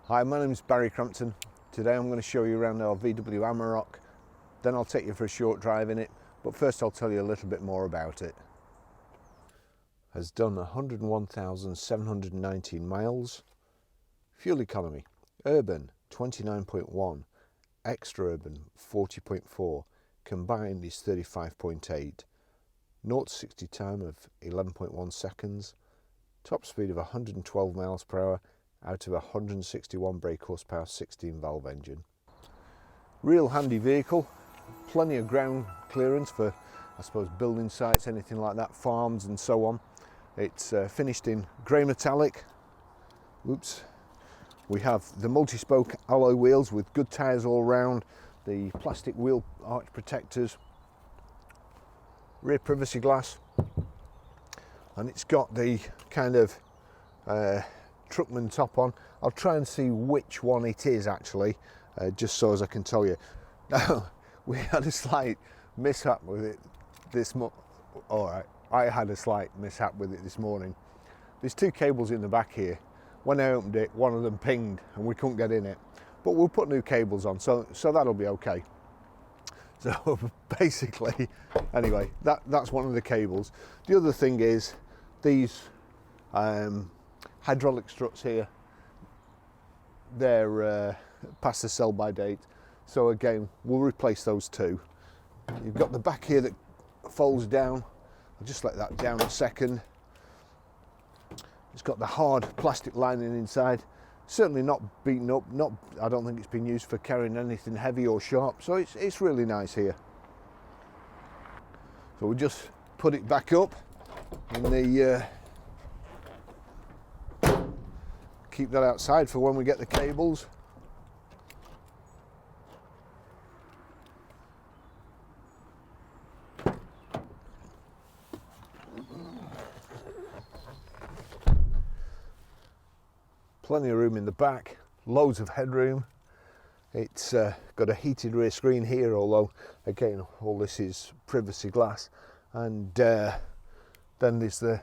Hi, my name is Barry Crampton. Today I'm going to show you around our VW Amarok, then I'll take you for a short drive in it, but first I'll tell you a little bit more about it. Has done 101,719 miles. Fuel economy, urban 29.1, extra urban 40.4, combined is 35.8, 0 to 60 time of 11.1 seconds, top speed of 112 miles per hour out of a 161 brake horsepower 16 valve engine. Real handy vehicle, plenty of ground clearance for, I suppose, building sites, anything like that, farms and so on. It's finished in grey metallic. Oops. We have the multi-spoke alloy wheels with good tyres all round, the plastic wheel arch protectors, rear privacy glass, and it's got the kind of truckman top on. I'll try and see which one it is actually, just so as I can tell you. Now, we had a slight mishap with it this morning. Alright, I had a slight mishap with it this morning. There's two cables in the back here. When I opened it, one of them pinged and we couldn't get in it. But we'll put new cables on, so that'll be okay. So basically, anyway, that's one of the cables. The other thing is these hydraulic struts here, they're past the sell by date, so again we'll replace those two. You've got the back here that folds down. I'll just let that down a second. It's got the hard plastic lining inside, certainly not beaten up, I don't think it's been used for carrying anything heavy or sharp, so it's really nice here. So we'll just put it back up in the keep that outside for when we get the cables. Plenty of room in the back, loads of headroom. It's got a heated rear screen here, although again all this is privacy glass, and then there's the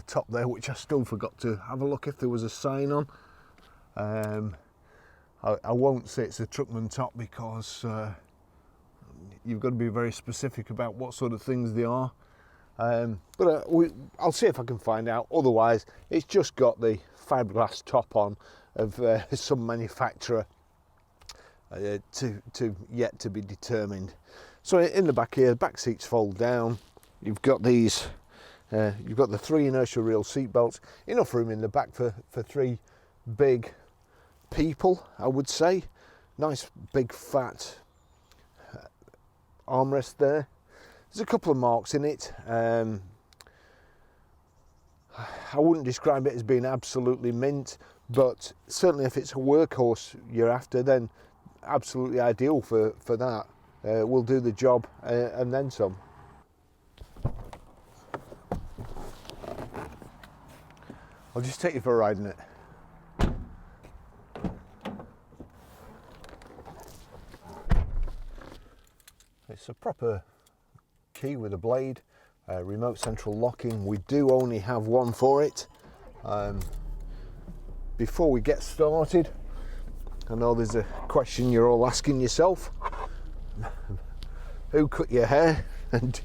top there, which I still forgot to have a look if there was a sign on. I won't say it's a truckman top because you've got to be very specific about what sort of things they are. But I'll see if I can find out. Otherwise, it's just got the fiberglass top on of some manufacturer, to yet to be determined. So in the back here, the back seats fold down. You've got these. You've got the 3 inertial reel seat belts. Enough room in the back for 3 big people, I would say. Nice big fat armrest there. There's a couple of marks in it. I wouldn't describe it as being absolutely mint, but certainly if it's a workhorse you're after, then absolutely ideal for that. Will do the job and then some. I'll just take you for a ride in it. It's a proper key with a blade, remote central locking. We do only have one for it. Before we get started, I know there's a question you're all asking yourself. Who cut your hair? And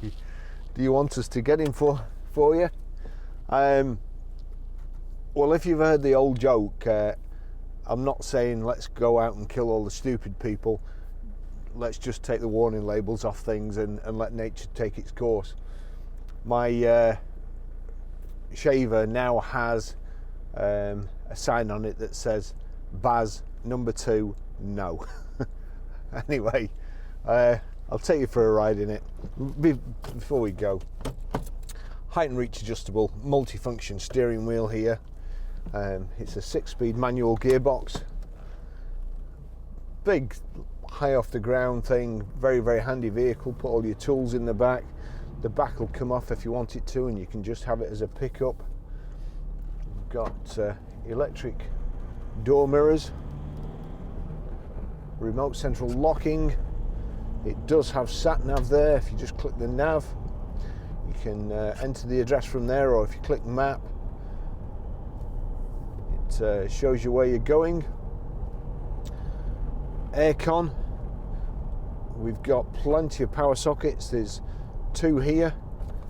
do you want us to get him for you? Well, if you've heard the old joke, I'm not saying let's go out and kill all the stupid people. Let's just take the warning labels off things and let nature take its course. My shaver now has a sign on it that says Baz number 2, no. Anyway, I'll take you for a ride in it. Before we go, height and reach adjustable multi-function steering wheel here. It's a 6-speed manual gearbox. Big, high off the ground thing, very handy vehicle. Put all your tools in the back. The back will come off if you want it to, and you can just have it as a pickup. We've got electric door mirrors, remote central locking. It does have sat nav there. If you just click the nav, you can enter the address from there, or if you click map, it shows you where you're going. aircon. We've got plenty of power sockets. There's 2 here,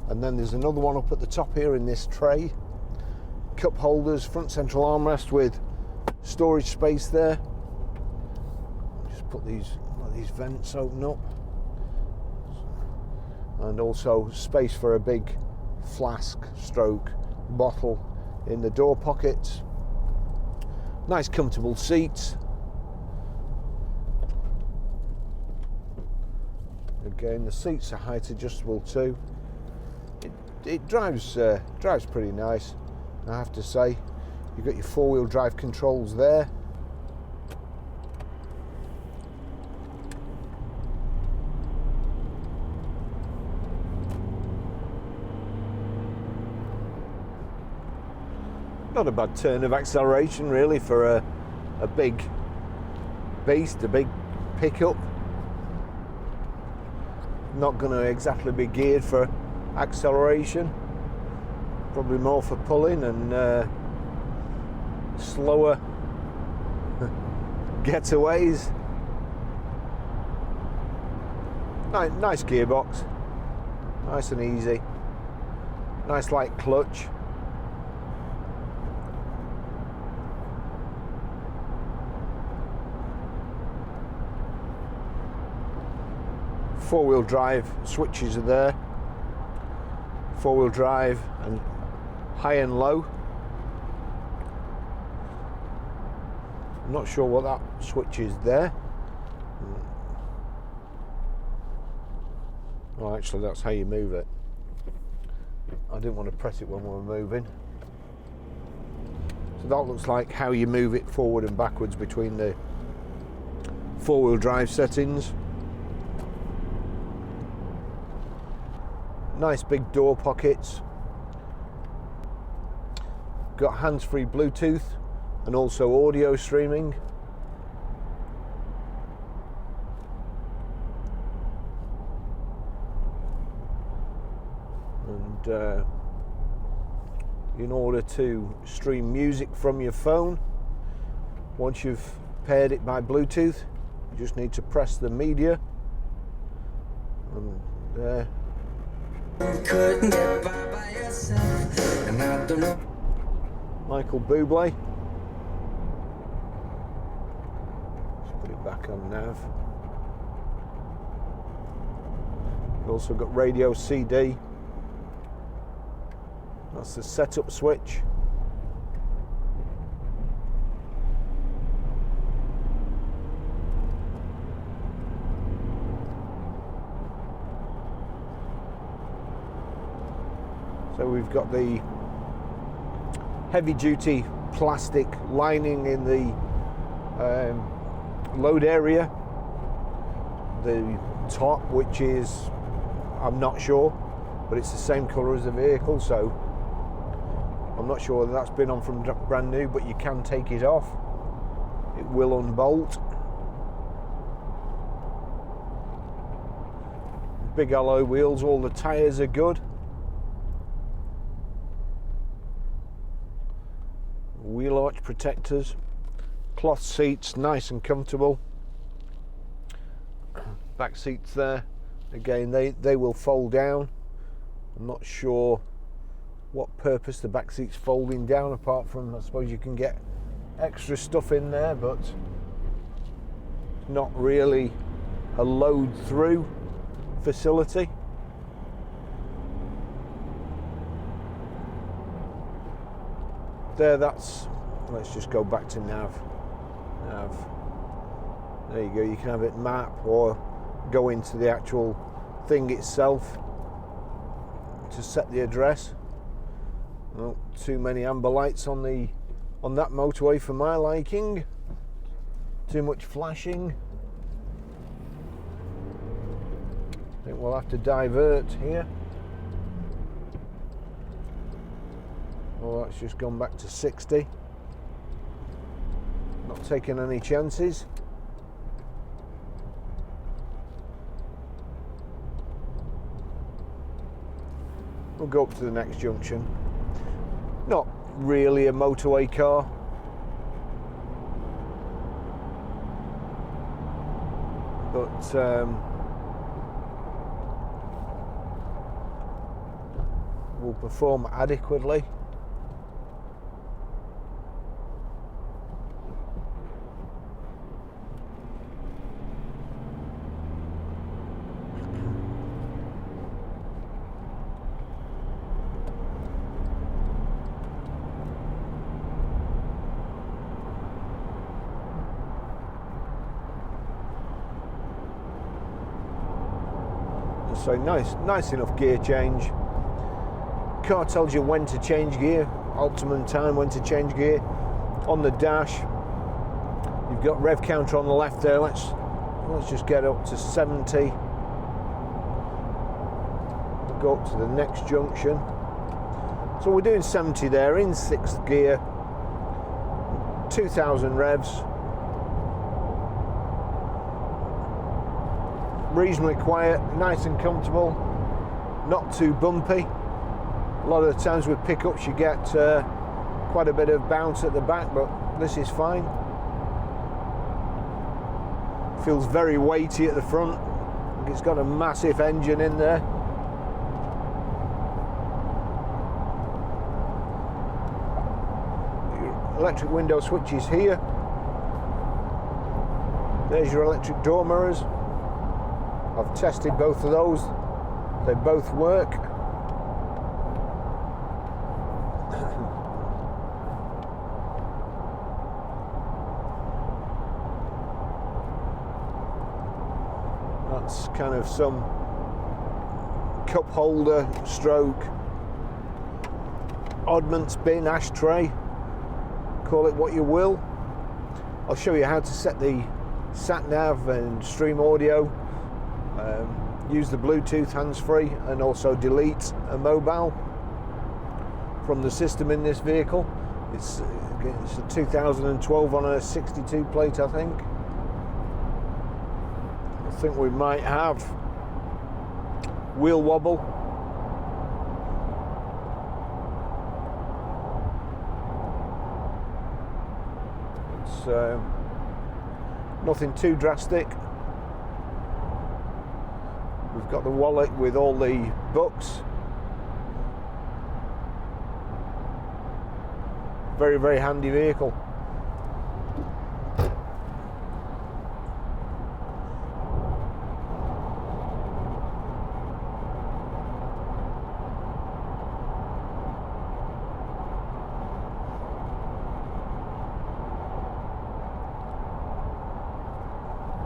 and then there's another one up at the top here in this tray. Cup holders, front central armrest with storage space there. Just put let these vents open up, and also space for a big flask stroke bottle in the door pockets. Nice comfortable seats. Again, the seats are height adjustable too. It drives pretty nice, I have to say. You've got your 4-wheel drive controls there. Not a bad turn of acceleration really for a big beast, a big pickup. Not going to exactly be geared for acceleration, probably more for pulling and slower getaways. Nice gearbox, nice and easy, nice light clutch. Four-wheel drive switches are there. 4-wheel drive and high and low. I'm not sure what that switch is there. Oh, actually that's how you move it. I didn't want to press it when we were moving. So that looks like how you move it forward and backwards between the 4-wheel drive settings. Nice big door pockets. Got hands-free Bluetooth and also audio streaming. And in order to stream music from your phone, once you've paired it by Bluetooth, you just need to press the media and there. Couldn't get by yourself, and I don't know. Michael Bublé. Let's put it back on nav. We've also got radio CD. That's the setup switch. So we've got the heavy-duty plastic lining in the load area. The top, which is, I'm not sure, but it's the same colour as the vehicle, so I'm not sure whether that's been on from brand new, but you can take it off. It will unbolt. Big alloy wheels, all the tyres are good. Wheel arch protectors, cloth seats, nice and comfortable. Back seats there, again they will fold down. I'm not sure what purpose the back seat's folding down, apart from I suppose you can get extra stuff in there, but it's not really a load through facility. There, that's, let's just go back to nav. There you go, you can have it map or go into the actual thing itself to set the address. Not too many amber lights on that motorway for my liking. Too much flashing. I think we'll have to divert here. Well, that's just gone back to 60. Not taking any chances. We'll go up to the next junction. Not really a motorway car. but will perform adequately. So nice enough gear change. Car tells you when to change gear, optimum time when to change gear. On the dash, you've got rev counter on the left there. Let's just get up to 70. We'll go up to the next junction. So we're doing 70 there in 6th gear, 2,000 revs. Reasonably quiet, nice and comfortable, not too bumpy. A lot of the times with pickups you get quite a bit of bounce at the back, but this is fine. Feels very weighty at the front. It's got a massive engine in there. Your electric window switches here. There's your electric door mirrors. I've tested both of those. They both work. That's kind of some cup holder stroke oddments bin, ashtray, call it what you will. I'll show you how to set the sat nav and stream audio. Use the Bluetooth hands-free and also delete a mobile from the system in this vehicle. It's a 2012 on a 62 plate, I think. I think we might have wheel wobble. It's nothing too drastic. We've got the wallet with all the books. Very, very handy vehicle.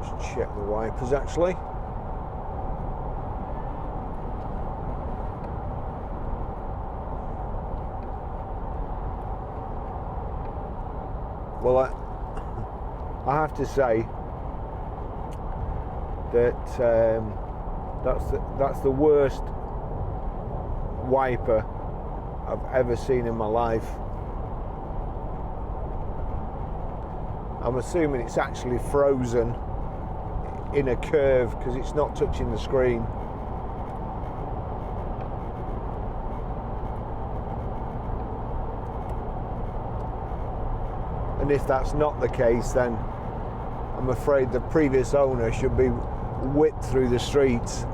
Let's check the wipers actually. Well, I have to say that that's the worst wiper I've ever seen in my life. I'm assuming it's actually frozen in a curve because it's not touching the screen. And if that's not the case, then I'm afraid the previous owner should be whipped through the streets.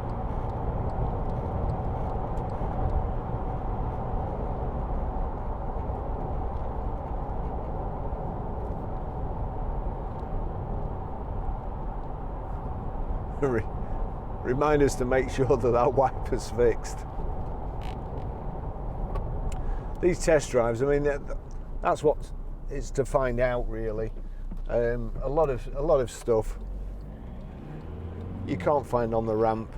Remind us to make sure that wiper's fixed. These test drives, I mean, that's what it's to find out really. A lot of stuff you can't find on the ramp.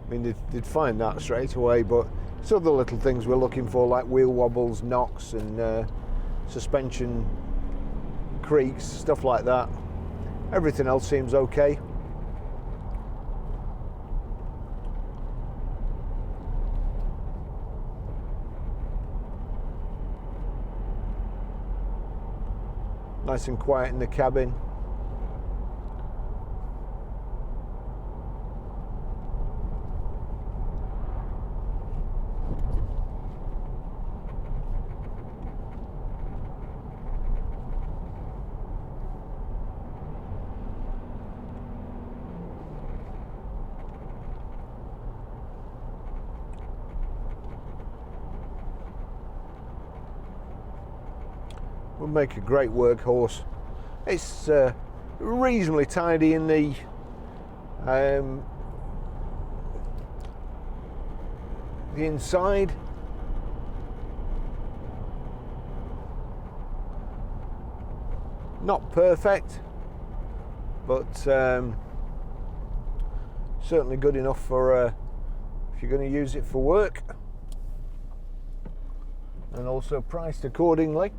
I mean, they'd find that straight away, but it's other little things we're looking for, like wheel wobbles, knocks, and suspension creaks, stuff like that. Everything else seems okay. Nice and quiet in the cabin. would make a great workhorse. It's reasonably tidy in the inside. Not perfect, but certainly good enough for if you're going to use it for work, and also priced accordingly.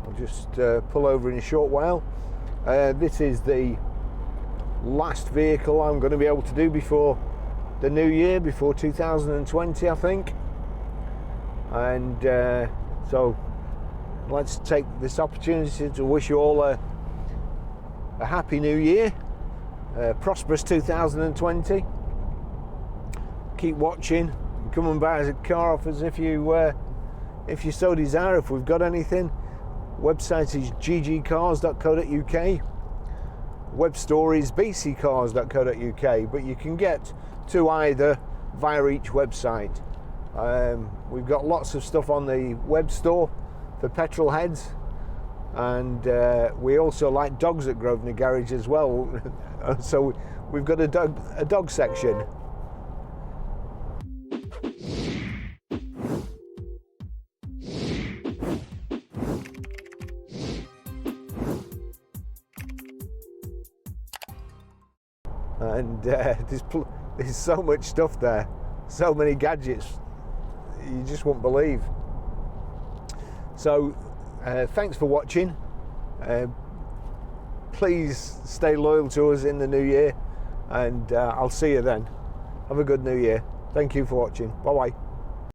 I'll just pull over in a short while. This is the last vehicle I'm going to be able to do before the new year, before 2020, I think. And so let's take this opportunity to wish you all a happy new year, prosperous 2020. Keep watching, come and buy us a car off us if you so desire, if we've got anything. Website is ggcars.co.uk. Web store is bccars.co.uk, but you can get to either via each website. We've got lots of stuff on the web store for petrol heads, and we also like dogs at Grosvenor Garage as well. So we've got a dog section. And there's so much stuff there, so many gadgets, you just won't believe. So thanks for watching. Please stay loyal to us in the new year, and I'll see you then. Have a good new year. Thank you for watching. Bye bye.